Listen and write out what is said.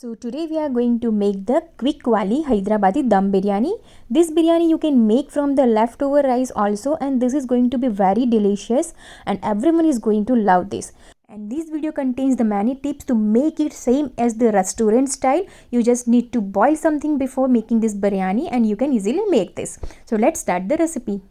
So today we are going to make the quick wali Hyderabadi dum biryani. This biryani you can make from the leftover rice also, and this is going to be very delicious and everyone is going to love this. And this video contains the many tips to make it same as the restaurant style. You just need to boil something before making this biryani and you can easily make this. So let's start the recipe.